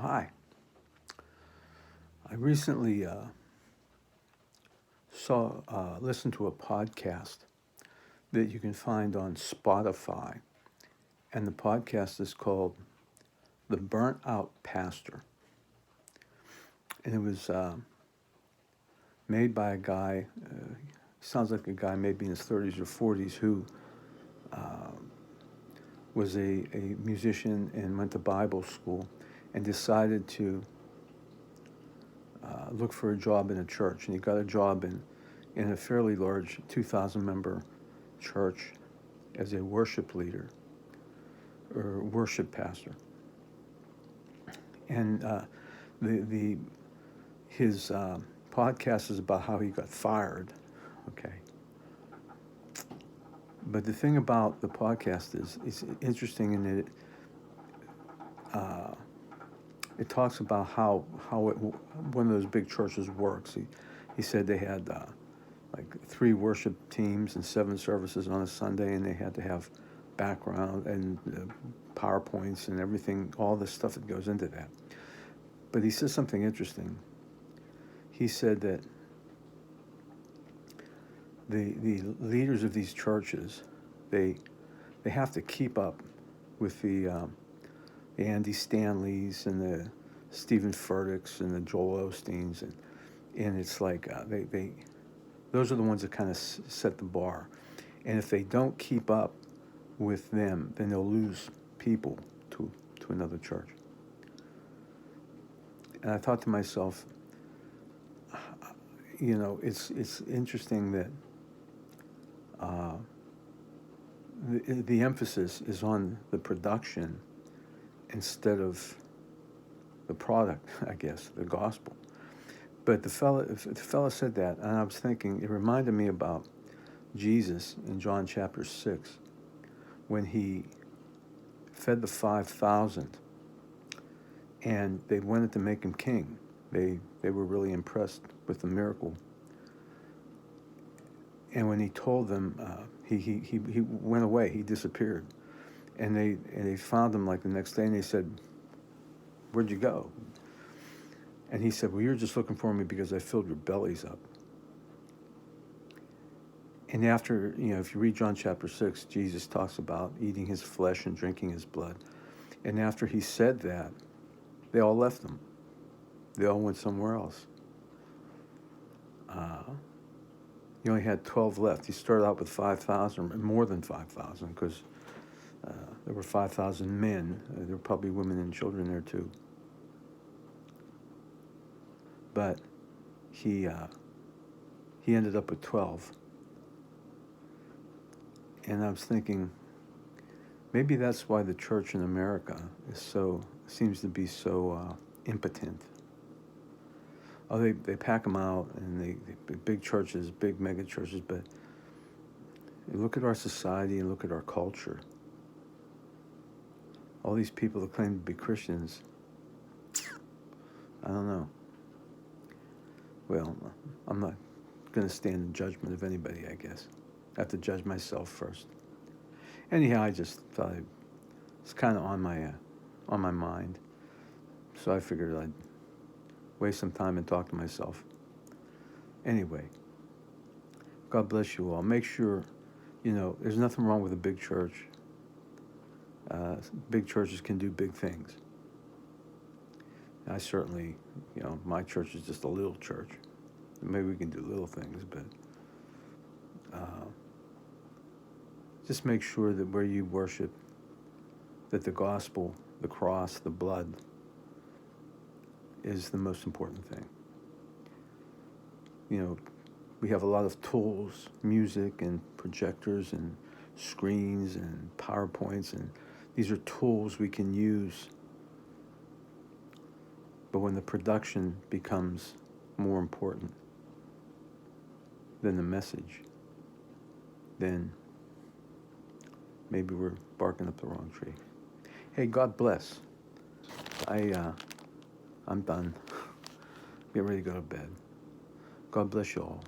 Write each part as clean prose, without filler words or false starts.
Hi. I recently listened to a podcast that you can find on Spotify, and the podcast is called The Burnt Out Pastor. And it was made by a guy, sounds like a guy maybe in his 30s or 40s, who was a musician and went to Bible school and decided to look for a job in a church. And he got a job in a fairly large 2,000 member church as a worship leader or worship pastor. And his podcast is about how he got fired. Okay. But the thing about the podcast is it's interesting in that it talks about how one of those big churches works. He said they had like 3 worship teams and 7 services on a Sunday, and they had to have background and PowerPoints and everything, all the stuff that goes into that. But he says something interesting. He said that the leaders of these churches, they have to keep up with the Andy Stanleys and the Stephen Furticks and the Joel Osteens, and it's like they those are the ones that kind of set the bar, and if they don't keep up with them, then they'll lose people to another church. And I thought to myself, it's interesting that the emphasis is on the production instead of the product, I guess, the gospel. But the fella said that, and I was thinking, it reminded me about Jesus in John chapter 6, when he fed the 5,000, and they wanted to make him king. They were really impressed with the miracle. And when he told them, he went away. He disappeared, and they found him like the next day, and they said, "Where'd you go?" And he said, "Well, you're just looking for me because I filled your bellies up." And after, if you read John chapter 6, Jesus talks about eating his flesh and drinking his blood. And after he said that, they all left him. They all went somewhere else. He only had 12 left. He started out with 5,000, more than 5,000, because there were 5,000 men. There were probably women and children there too. But he ended up with 12. And I was thinking, maybe that's why the church in America seems to be so impotent. Oh, they pack them out, and they big churches, big mega churches, but look at our society and look at our culture. All these people that claim to be Christians, I don't know. Well, I'm not going to stand in judgment of anybody, I guess. I have to judge myself first. Anyhow, I just thought it's kind of on my mind, so I figured I'd waste some time and talk to myself. Anyway, God bless you all. Make sure, there's nothing wrong with a big church. Big churches can do big things. I certainly, my church is just a little church. Maybe we can do little things, but just make sure that where you worship, that the gospel, the cross, the blood is the most important thing. We have a lot of tools, music and projectors and screens and PowerPoints, and these are tools we can use. But when the production becomes more important than the message, then maybe we're barking up the wrong tree. Hey, God bless. I'm done. Get ready to go to bed. God bless you all.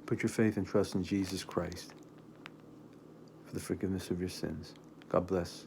Put your faith and trust in Jesus Christ for the forgiveness of your sins. God bless.